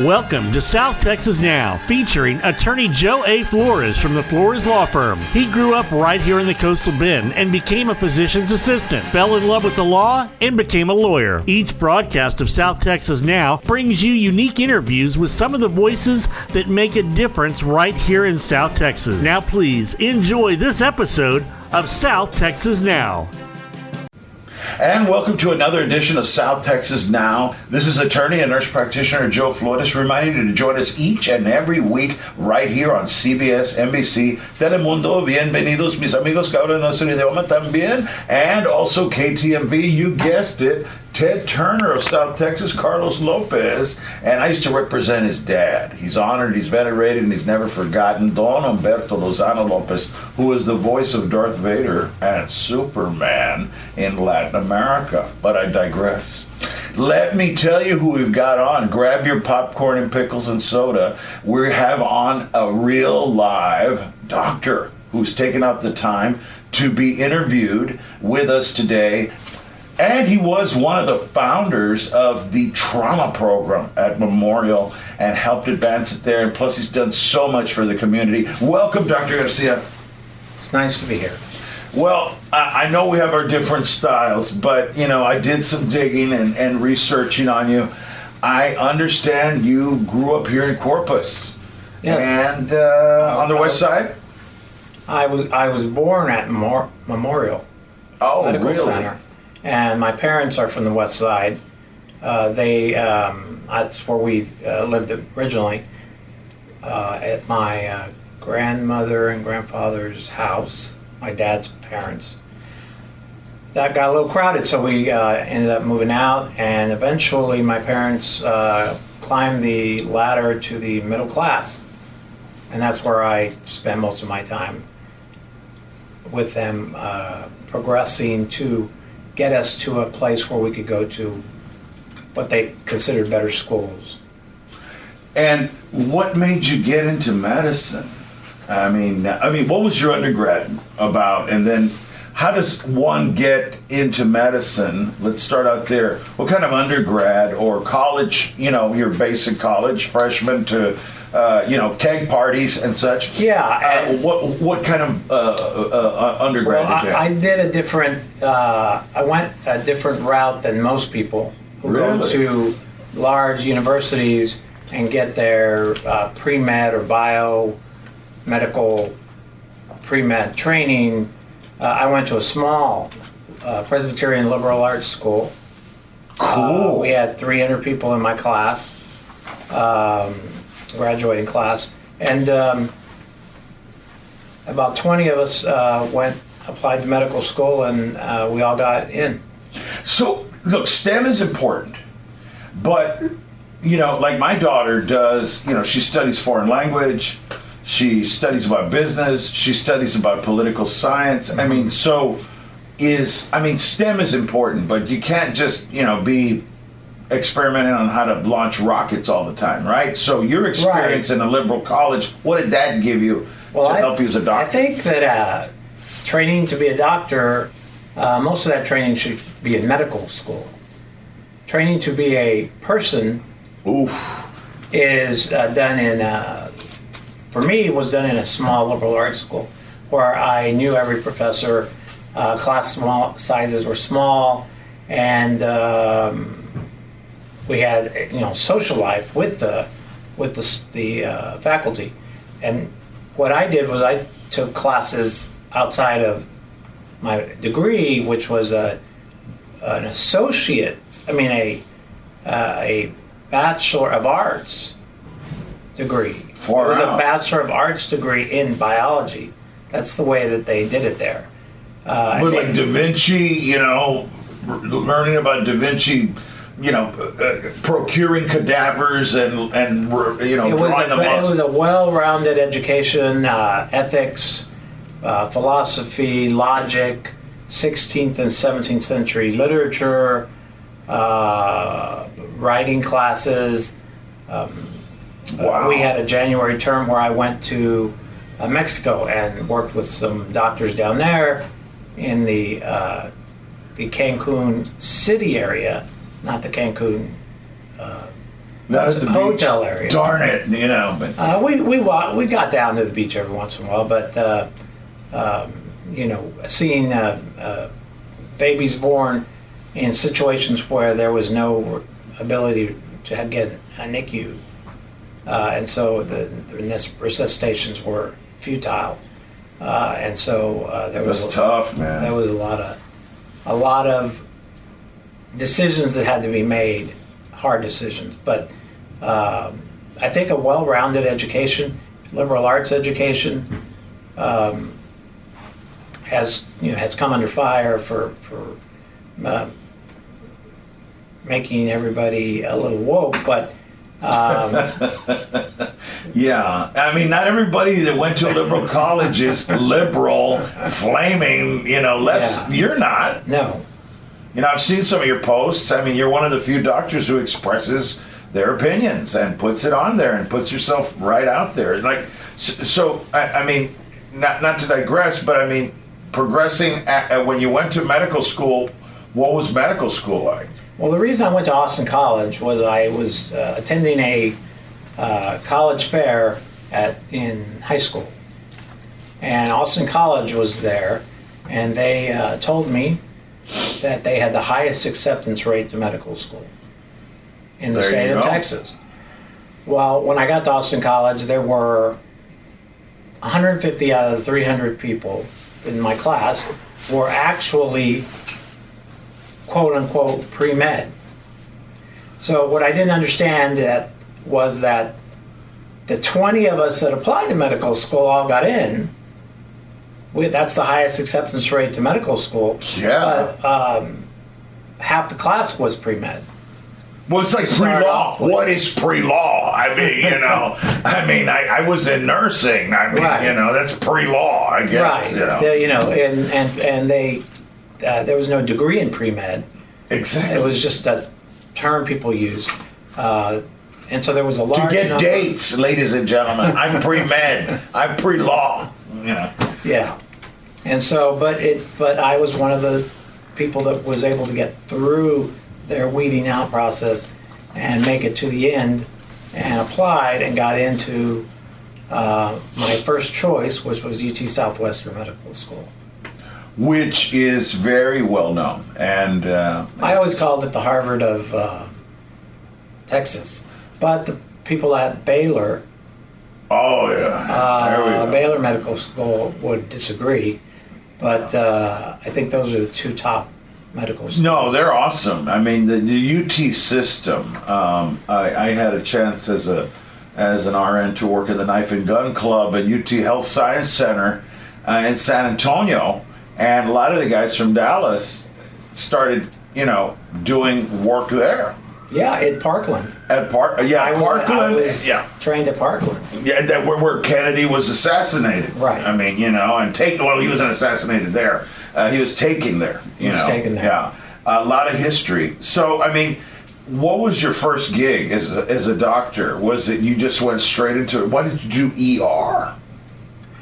Welcome to South Texas Now, featuring attorney Joe A. Flores from the Flores Law Firm. He grew up right here in the Coastal Bend and became a physician's assistant, fell in love with the law, and became a lawyer. Each broadcast of South Texas Now brings you unique interviews with some of the voices that make a difference right here in South Texas. Now please enjoy this episode of South Texas Now. And welcome to another edition of South Texas Now. This is attorney and nurse practitioner Joe Flores reminding you to join us each and every week right here on CBS, NBC, Telemundo. Bienvenidos, mis amigos que hablan nuestro idioma también. And also KTMV, you guessed it, Ted Turner of South Texas, Carlos Lopez. And I used to represent his dad. He's honored, he's venerated, and he's never forgotten. Don Humberto Lozano Lopez, who is the voice of Darth Vader and Superman in Latin America. But I digress. Let me tell you who we've got on. Grab your popcorn and pickles and soda. We have on a real live doctor who's taken out the time to be interviewed with us today. And he was one of the founders of the trauma program at Memorial and helped advance it there. And plus, he's done so much for the community. Welcome, Dr. Garcia. It's nice to be here. Well, I know we have our different styles, but, you know, I did some digging and researching on you. I understand you grew up here in Corpus. Yes. And on the west side? I was born at Memorial Medical really? Center. And my parents are from the west side. That's where we lived originally, at my grandmother and grandfather's house, my dad's parents. That got a little crowded, so we ended up moving out, and eventually my parents climbed the ladder to the middle class, and that's where I spent most of my time with them, progressing to get us to a place where we could go to what they considered better schools. And what made you get into medicine? I mean, what was your undergrad about? And then how does one get into medicine? Let's start out there. What kind of undergrad or college, you know, your basic college, freshman to, keg parties and such? Yeah. What kind of undergrad did you have? I did a different, I went a different route than most people who go to large universities and get their pre-med or biomedical pre-med training. I went to a small Presbyterian liberal arts school. Cool. We had 300 people in my class, graduating class, and about 20 of us applied to medical school, and we all got in. So, look, STEM is important, but, you know, like my daughter does, you know, she studies foreign language, she studies about business, she studies about political science. Mm-hmm. I mean, STEM is important, but you can't just, you know, be experimenting on how to launch rockets all the time, right? So your experience in a liberal college, what did that give you to help you as a doctor? I think that training to be a doctor, most of that training should be in medical school. Training to be a person is done in, for me, was done in a small liberal arts school where I knew every professor, class sizes were small, and we had, you know, social life with the faculty. And what I did was I took classes outside of my degree, which was an associate, a Bachelor of Arts degree. It was a Bachelor of Arts degree in biology. That's the way that they did it there. But like Da Vinci, you know, learning about Da Vinci, you know, procuring cadavers and you know, drawing them. It was a well-rounded education, ethics, philosophy, logic, 16th and 17th century literature, writing classes. Wow. We had a January term where I went to Mexico and worked with some doctors down there in the Cancun city area, not the Cancun Not at the hotel beach. area. Darn it, you know. But We got down to the beach every once in a while, but seeing babies born in situations where there was no ability to get a NICU, and so the resuscitations were futile, and so there was tough, man. There was a lot of decisions that had to be made, hard decisions, but I think a well-rounded education, liberal arts education, has come under fire for making everybody a little woke, but yeah, I mean, not everybody that went to a liberal college is liberal, flaming, left. Yeah. You're not. No. I've seen some of your posts. I mean, you're one of the few doctors who expresses their opinions and puts it on there and puts yourself right out there. Like, so I mean, not to digress, but I mean, progressing when you went to medical school, what was medical school like? Well, the reason I went to Austin College was I was attending a college fair in high school, and Austin College was there, and they told me that they had the highest acceptance rate to medical school in the state of Texas. Well, when I got to Austin College, there were 150 out of the 300 people in my class were actually quote-unquote pre-med. So what I didn't understand was that the 20 of us that applied to medical school all got in. That's the highest acceptance rate to medical school. Yeah. But half the class was pre-med. Well, it's like pre-law. What is pre-law? I mean, I was in nursing. I mean, right. That's pre-law, I guess. Right. And they there was no degree in pre-med. Exactly. It was just a term people used. And so there was a large to get number. Dates, ladies and gentlemen. I'm pre-med. I'm pre-law. Yeah. And so, but I was one of the people that was able to get through their weeding out process and make it to the end, and applied and got into my first choice, which was UT Southwestern Medical School, which is very well known. And I always called it the Harvard of Texas, but the people at Baylor. Oh yeah, there we go. Baylor Medical School would disagree, but I think those are the two top medical schools. No, they're awesome. I mean, the UT system. I had a chance as an RN to work in the Knife and Gun Club at UT Health Science Center in San Antonio, and a lot of the guys from Dallas started, doing work there. Yeah, at Parkland. Parkland. I was trained at Parkland. Yeah, where Kennedy was assassinated. Right. I mean, and he wasn't assassinated there. He was taken there. He was taken there. Yeah. A lot of history. So, I mean, what was your first gig as a doctor? Was it you just went straight into it? Why did you do ER?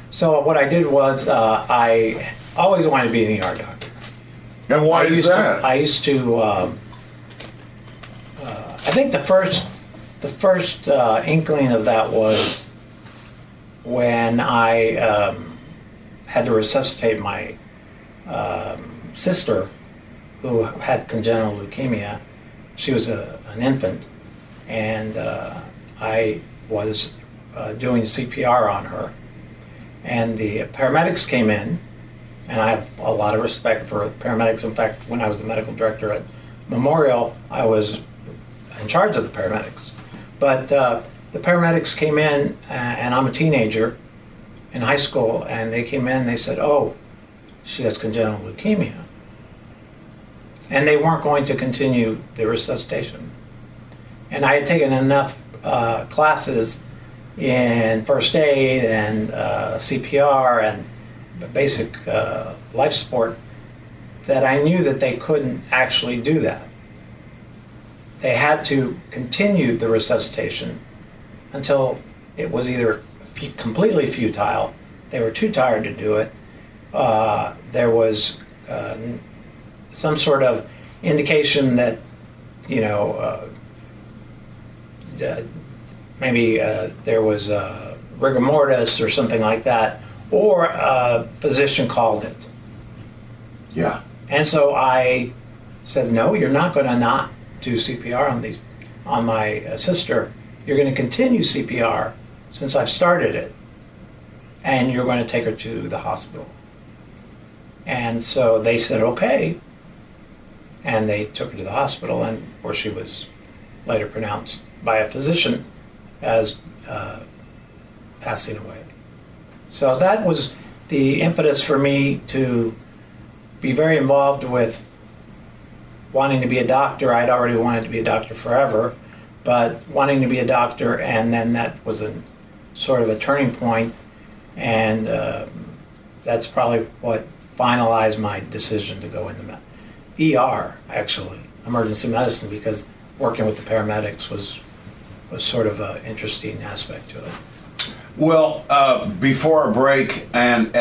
So what I did was I always wanted to be an ER doctor. And why is that? I used to. I think the first inkling of that was when I had to resuscitate my sister, who had congenital leukemia. She was an infant, and I was doing CPR on her. And the paramedics came in, and I have a lot of respect for paramedics. In fact, when I was the medical director at Memorial, I was in charge of the paramedics. But the paramedics came in, and I'm a teenager in high school, and they came in and they said, "Oh, she has congenital leukemia." And they weren't going to continue the resuscitation. And I had taken enough classes in first aid and CPR and basic life support that I knew that they couldn't actually do that. They had to continue the resuscitation until it was either completely futile, they were too tired to do it, there was some sort of indication that, maybe there was rigor mortis or something like that, or a physician called it. Yeah. And so I said, no, you're not going to not do CPR on my sister. You're going to continue CPR since I've started it, and you're going to take her to the hospital. And so they said, okay. And they took her to the hospital, and where she was later pronounced by a physician as passing away. So that was the impetus for me to be very involved with wanting to be a doctor. I'd already wanted to be a doctor forever, but wanting to be a doctor, and then that was a sort of a turning point, and that's probably what finalized my decision to go into ER, actually, emergency medicine, because working with the paramedics was sort of an interesting aspect to it. Well, before our break, and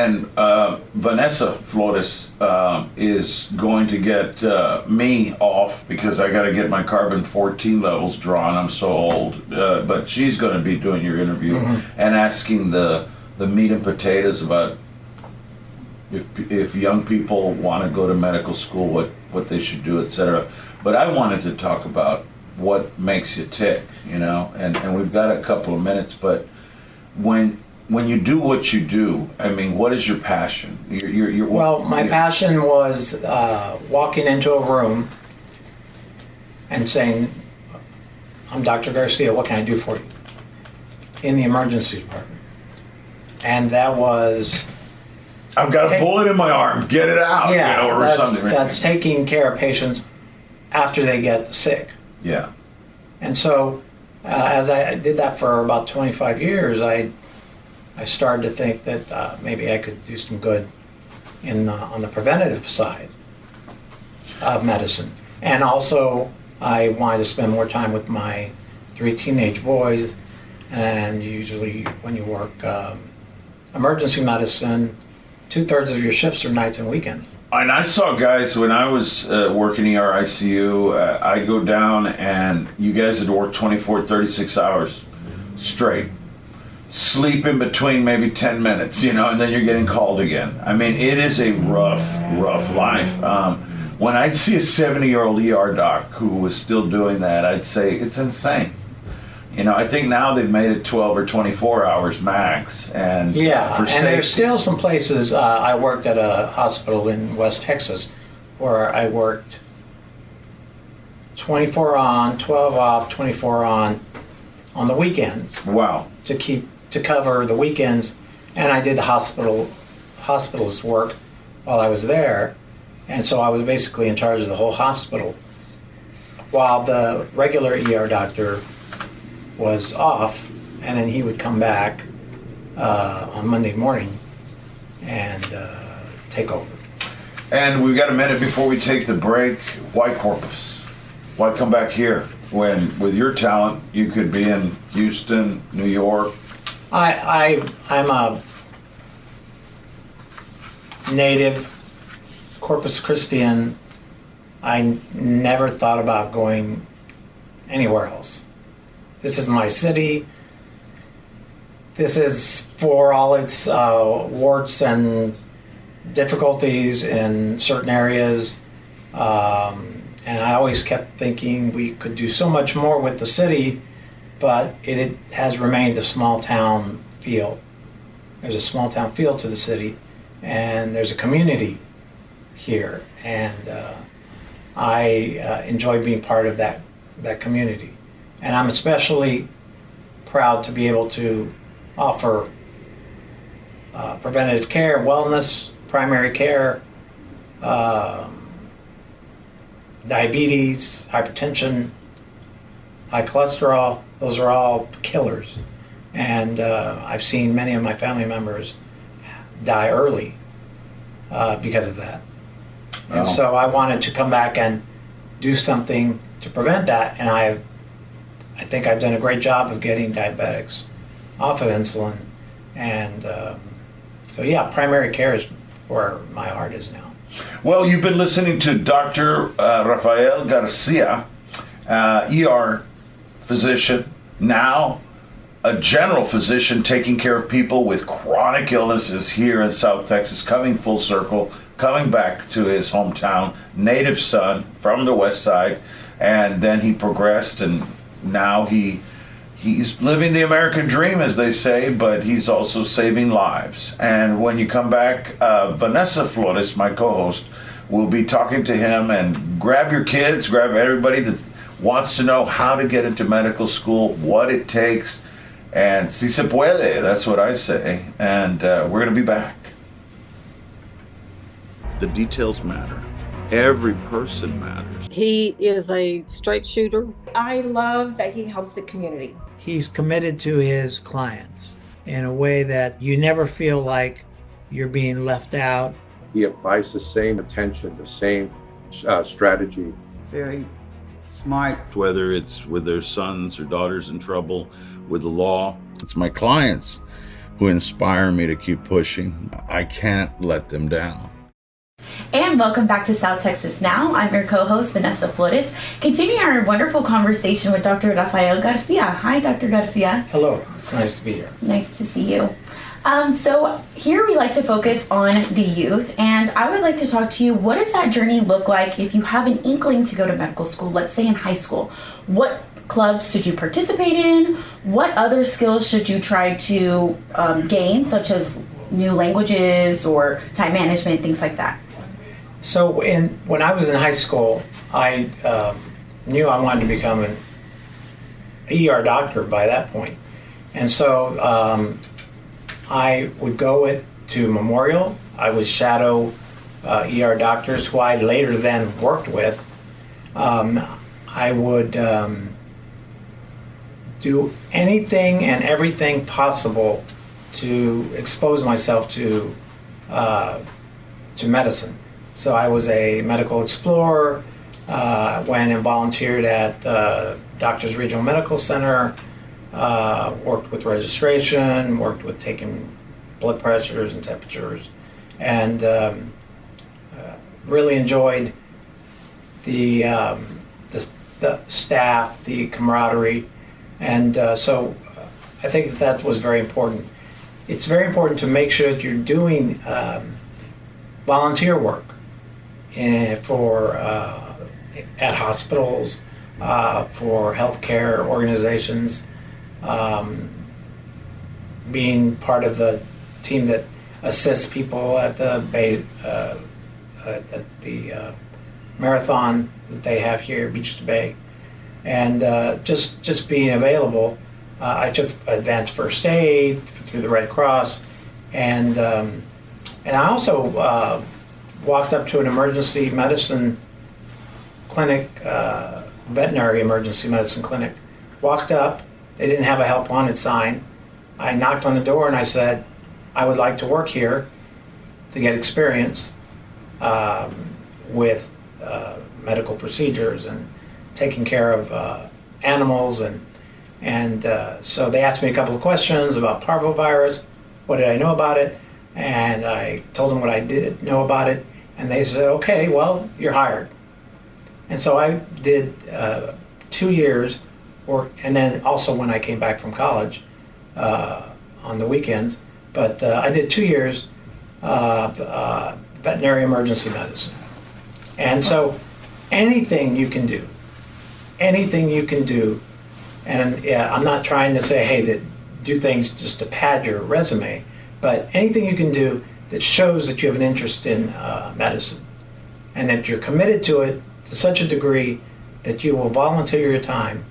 Vanessa Flores is going to get me off because I got to get my carbon-14 levels drawn. I'm so old, but she's going to be doing your interview and asking the meat and potatoes about if young people want to go to medical school, what they should do, etc. But I wanted to talk about what makes you tick, and we've got a couple of minutes, but when you do what you do, I mean, what is your passion? Well, my passion was walking into a room and saying, I'm Dr. Garcia, what can I do for you? In the emergency department. And that was... I've got a bullet in my arm, get it out, or something. That's taking care of patients after they get sick. Yeah. And so, as I did that for about 25 years, I started to think that maybe I could do some good on the preventative side of medicine. And also, I wanted to spend more time with my 3 teenage boys. And usually, when you work emergency medicine, 2/3 of your shifts are nights and weekends. And I saw guys, when I was working ER ICU, I'd go down and you guys had worked 24, 36 hours straight. Sleep in between maybe 10 minutes, and then you're getting called again. I mean, it is a rough life. When I'd see a 70-year-old ER doc who was still doing that, I'd say, it's insane. I think now they've made it 12 or 24 hours max. And for safety. There's still some places. I worked at a hospital in West Texas where I worked 24 on, 12 off, 24 on the weekends. Wow. To cover the weekends, and I did the hospitalist work while I was there, and so I was basically in charge of the whole hospital while the regular ER doctor was off, and then he would come back on Monday morning and take over. And we've got a minute before we take the break. Why Corpus? Why come back here when, with your talent, you could be in Houston, New York? I'm a native Corpus Christian. I never thought about going anywhere else. This is my city. This is, for all its warts and difficulties in certain areas. And I always kept thinking we could do so much more with the city, but it has remained a small town feel. There's a small town feel to the city, and there's a community here. And I enjoy being part of that community. And I'm especially proud to be able to offer preventative care, wellness, primary care, diabetes, hypertension, high cholesterol. Those are all killers. And I've seen many of my family members die early because of that. Wow. And so I wanted to come back and do something to prevent that, and I think I've done a great job of getting diabetics off of insulin. And so yeah, primary care is where my heart is now. Well, you've been listening to Dr. Rafael Garcia, ER physician, Now, a general physician taking care of people with chronic illnesses here in South Texas, coming full circle, coming back to his hometown, native son from the West Side, and then he progressed, and now he's living the American dream, as they say, but he's also saving lives. And when you come back, Vanessa Flores, my co-host, will be talking to him, and grab your kids, grab everybody that wants to know how to get into medical school, what it takes, and si se puede, that's what I say. And we're going to be back. The details matter. Every person matters. He is a straight shooter. I love that he helps the community. He's committed to his clients in a way that you never feel like you're being left out. He applies the same attention, the same strategy. Very smart. Whether it's with their sons or daughters in trouble with the law, it's my clients who inspire me to keep pushing. I can't let them down. And welcome back to South Texas Now. I'm your co-host, Vanessa Flores, continuing our wonderful conversation with Dr. Rafael Garcia. Hi, Dr. Garcia. Hello, it's nice to be here. Nice to see you. So here we like to focus on the youth, and I would like to talk to you, what does that journey look like if you have an inkling to go to medical school, let's say in high school? What clubs should you participate in? What other skills should you try to gain, such as new languages or time management, things like that? So when I was in high school, I knew I wanted to become an ER doctor by that point. And so I would go to Memorial. I would shadow ER doctors who I later then worked with. I would do anything and everything possible to expose myself to medicine. So I was a medical explorer, went and volunteered at Doctors Regional Medical Center, worked with registration, worked with taking blood pressures and temperatures, and really enjoyed the staff, the camaraderie, and so I think that was very important. It's very important to make sure that you're doing volunteer work at hospitals, for healthcare organizations, being part of the team that assists people at the marathon that they have here, Beach to Bay, and just being available. I took advanced first aid through the Red Cross, and I also walked up to an emergency medicine clinic, veterinary emergency medicine clinic. Walked up, they didn't have a help wanted sign. I knocked on the door and I said, I would like to work here to get experience with medical procedures and taking care of animals, and so they asked me a couple of questions about parvovirus. What did I know about it? And I told them what I did know about it, and they said, okay, well, you're hired. And so I did 2 years work, and then also when I came back from college on the weekends, but I did 2 years veterinary emergency medicine. And so anything you can do, and yeah, I'm not trying to say, hey, that do things just to pad your resume, but anything you can do that shows that you have an interest in medicine and that you're committed to it to such a degree that you will volunteer your time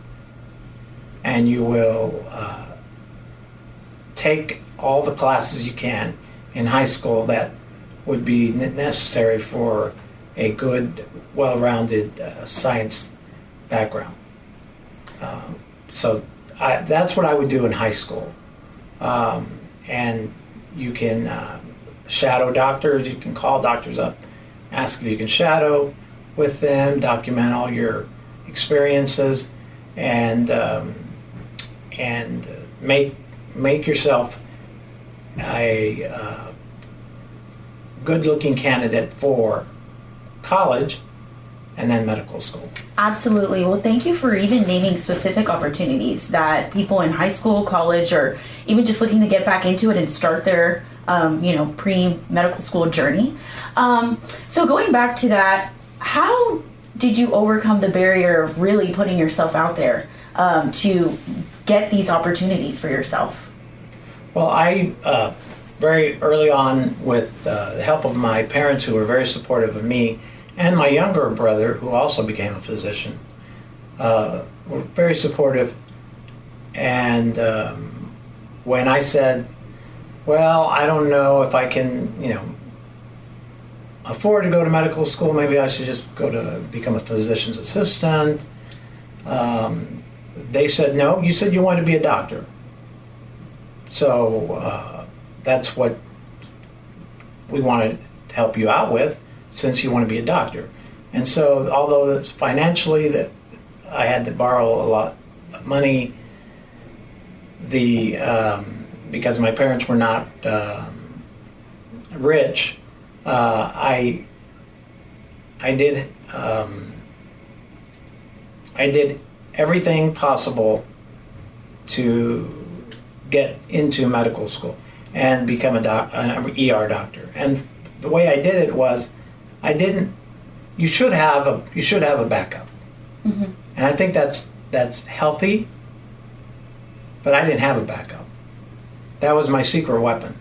and you will take all the classes you can in high school that would be necessary for a good, well-rounded science background. So that's what I would do in high school. And you can shadow doctors, you can call doctors up, ask if you can shadow with them, document all your experiences, and make yourself a good-looking candidate for college, and then medical school. Absolutely. Well, thank you for even naming specific opportunities that people in high school, college, or even just looking to get back into it and start their, pre-medical school journey. So going back to that, how did you overcome the barrier of really putting yourself out there to get these opportunities for yourself? Well, I very early on, with the help of my parents, who were very supportive of me, and my younger brother, who also became a physician, were very supportive. And when I said, well, I don't know if I can, afford to go to medical school, maybe I should just go to become a physician's assistant. They said, no, you said you wanted to be a doctor. So that's what we wanted to help you out with, since you want to be a doctor. And so, although financially that I had to borrow a lot of money, because my parents were not rich, I did everything possible to get into medical school and become an ER doctor. And the way I did it was, you should have a backup. Mm-hmm. And I think that's healthy, but I didn't have a backup. That was my secret weapon.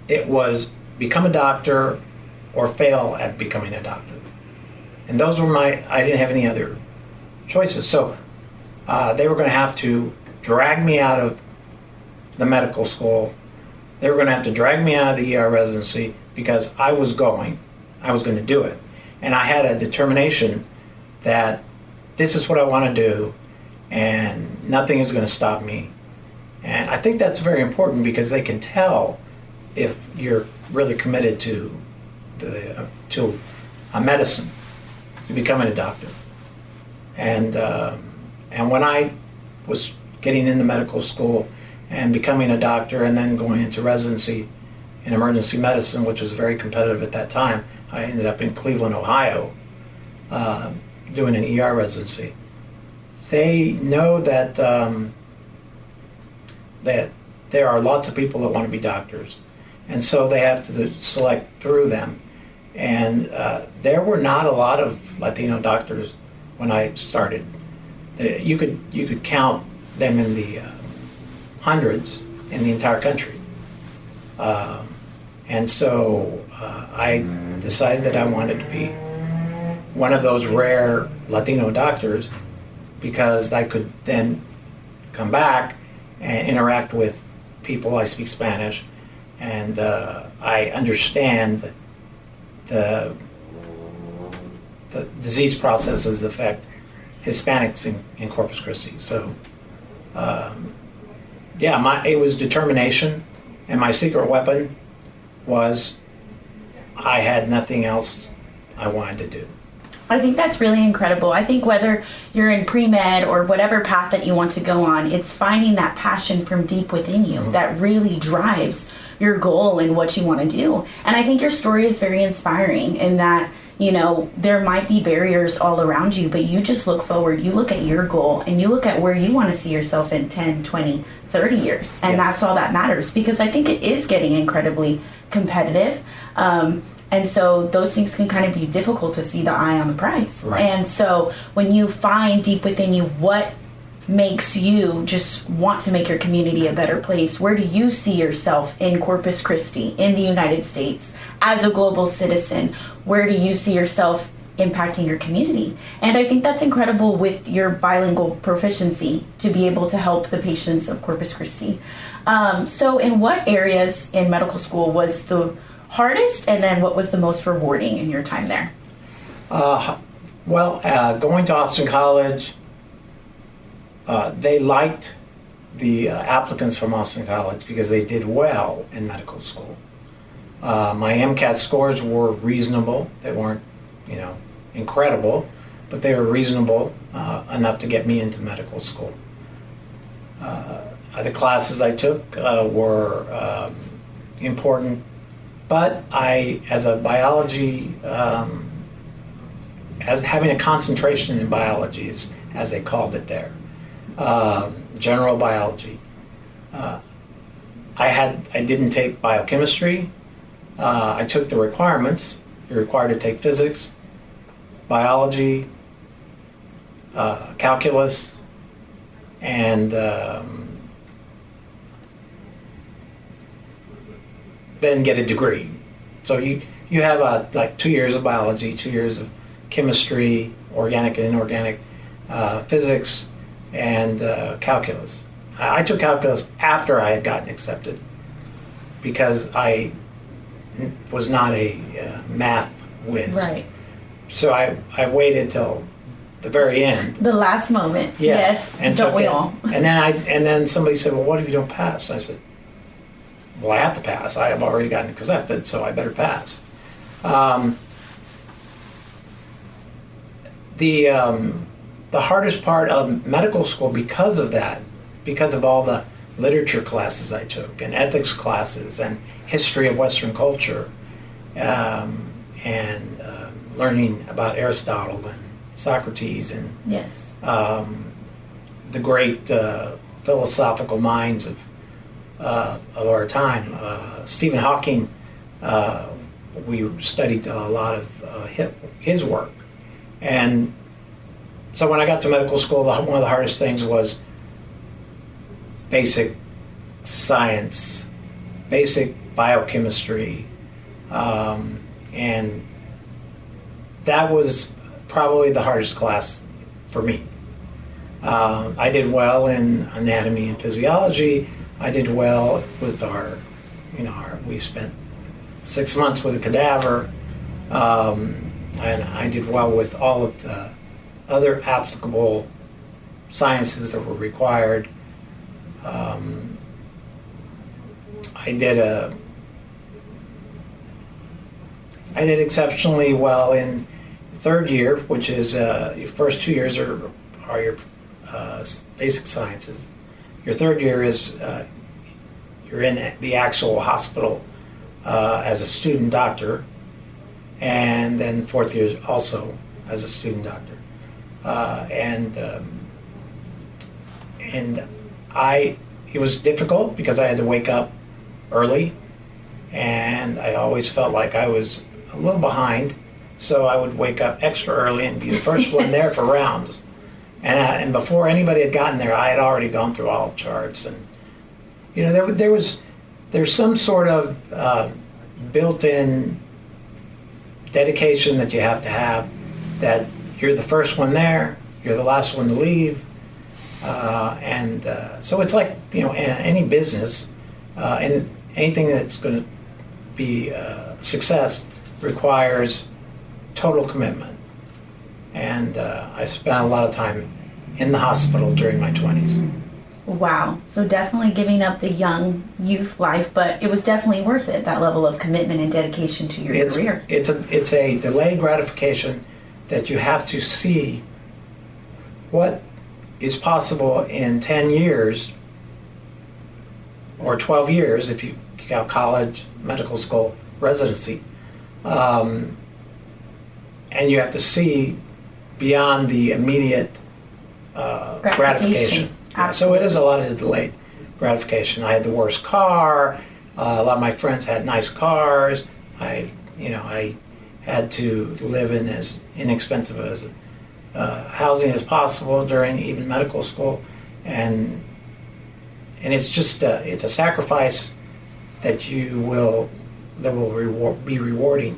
It was become a doctor or fail at becoming a doctor. And those were I didn't have any other choices. So they were going to have to drag me out of the medical school. They were going to have to drag me out of the ER residency, because I was going to do it. And I had a determination that this is what I want to do, and nothing is going to stop me. And I think that's very important, because they can tell if you're really committed to a medicine, to becoming a doctor. And when I was getting into medical school and becoming a doctor, and then going into residency in emergency medicine, which was very competitive at that time, I ended up in Cleveland, Ohio, doing an ER residency. They know that that there are lots of people that want to be doctors, and so they have to select through them. And there were not a lot of Latino doctors when I started. You could count them in the hundreds in the entire country. And so I decided that I wanted to be one of those rare Latino doctors, because I could then come back and interact with people. I speak Spanish, and I understand the disease processes that affect Hispanics in Corpus Christi. So, it was determination, and my secret weapon was I had nothing else I wanted to do. I think that's really incredible. I think whether you're in pre-med or whatever path that you want to go on, it's finding that passion from deep within you that really drives your goal and what you want to do. And I think your story is very inspiring in that, there might be barriers all around you, but you just look forward, you look at your goal, and you look at where you want to see yourself in 10, 20, 30 years. And that's all that matters, because I think it is getting incredibly competitive. And so those things can kind of be difficult to see the eye on the prize. Right. And so when you find deep within you what makes you just want to make your community a better place, where do you see yourself in Corpus Christi, in the United States, as a global citizen? Where do you see yourself impacting your community? And I think that's incredible with your bilingual proficiency to be able to help the patients of Corpus Christi. So in what areas in medical school was the hardest, and then what was the most rewarding in your time there? Going to Austin College, they liked the applicants from Austin College because they did well in medical school. My MCAT scores were reasonable. They weren't, incredible, but they were reasonable enough to get me into medical school. The classes I took were important, but as a biology as having a concentration in biology, as they called it there, general biology. I didn't take biochemistry. I took the requirements. You're required to take physics, biology, calculus, and then get a degree. So you have like 2 years of biology, 2 years of chemistry, organic and inorganic, physics, and calculus. I took calculus after I had gotten accepted because I was not a math whiz. Right. So I waited till the very end. The last moment. Yes. And don't we it. all? And then somebody said, "Well, what if you don't pass?" I said, "Well, I have to pass. I have already gotten accepted, so I better pass." The hardest part of medical school because of that, because of all the literature classes I took and ethics classes and history of Western culture, and learning about Aristotle and Socrates and Yes. The great philosophical minds of our time. Stephen Hawking, we studied a lot of his work. And so when I got to medical school, one of the hardest things was basic science, basic biochemistry, and that was probably the hardest class for me. I did well in anatomy and physiology. I did well with we spent 6 months with a cadaver, and I did well with all of the other applicable sciences that were required. I did exceptionally well in third year, which is your first 2 years are your basic sciences. Your third year is you're in the actual hospital as a student doctor, and then fourth year also as a student doctor. It was difficult because I had to wake up early, and I always felt like I was a little behind, so I would wake up extra early and be the first one there for rounds. And before anybody had gotten there, I had already gone through all the charts, and there's some sort of built-in dedication that you have to have, that you're the first one there, you're the last one to leave, so it's like any business, and anything that's going to be success requires total commitment. And I spent a lot of time in the hospital during my 20s. Wow. So definitely giving up the young youth life, but it was definitely worth it, that level of commitment and dedication to your career. It's a delayed gratification that you have to see what is possible in 10 years or 12 years if you count college, medical school, residency. And you have to see beyond the immediate gratification. Yeah, so it is a lot of delayed gratification. I had the worst car. A lot of my friends had nice cars. I had to live in as inexpensive as housing as possible during even medical school, and it's just it's a sacrifice that will be rewarding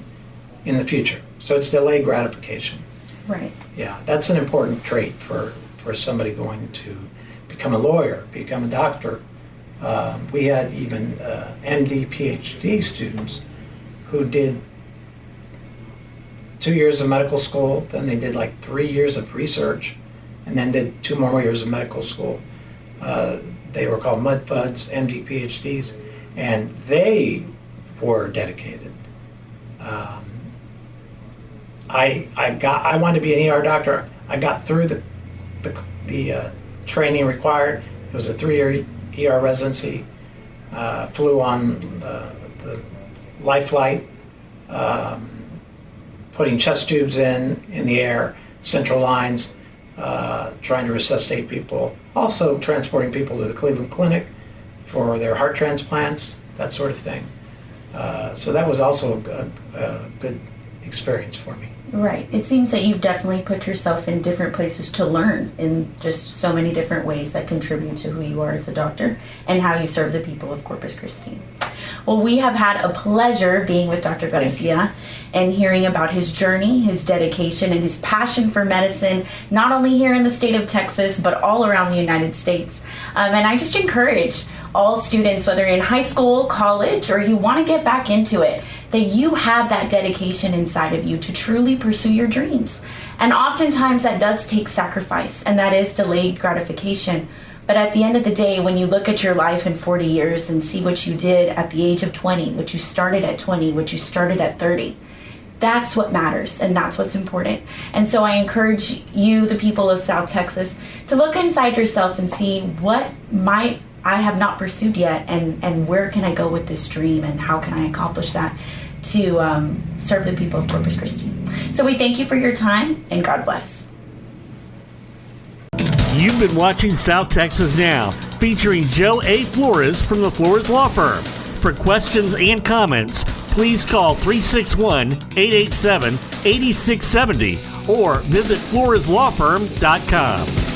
in the future. So it's delayed gratification. Right. Yeah, that's an important trait for somebody going to become a lawyer, become a doctor. We had even MD, PhD students who did 2 years of medical school, then they did like 3 years of research, and then did 2 more years of medical school. They were called MUDFUDs, MD, PhDs, and they were dedicated. I wanted to be an ER doctor. I got through the training required. It was a 3-year ER residency. Flew on the Life Flight putting chest tubes in the air, central lines, trying to resuscitate people, also transporting people to the Cleveland Clinic for their heart transplants, that sort of thing. So that was also a good experience for me. Right. It seems that you've definitely put yourself in different places to learn in just so many different ways that contribute to who you are as a doctor and how you serve the people of Corpus Christi. Well, we have had a pleasure being with Dr. Garcia and hearing about his journey, his dedication, and his passion for medicine, not only here in the state of Texas, but all around the United States. And I just encourage all students, whether you're in high school, college, or you want to get back into it, that you have that dedication inside of you to truly pursue your dreams. And oftentimes that does take sacrifice, and that is delayed gratification. But at the end of the day, when you look at your life in 40 years and see what you did at the age of 20, what you started at 20, what you started at 30, that's what matters, and that's what's important. And so I encourage you, the people of South Texas, to look inside yourself and see what might I have not pursued yet, and where can I go with this dream, and how can I accomplish that to serve the people of Corpus Christi. So we thank you for your time, and God bless. You've been watching South Texas Now, featuring Joe A. Flores from the Flores Law Firm. For questions and comments, please call 361-887-8670 or visit floreslawfirm.com.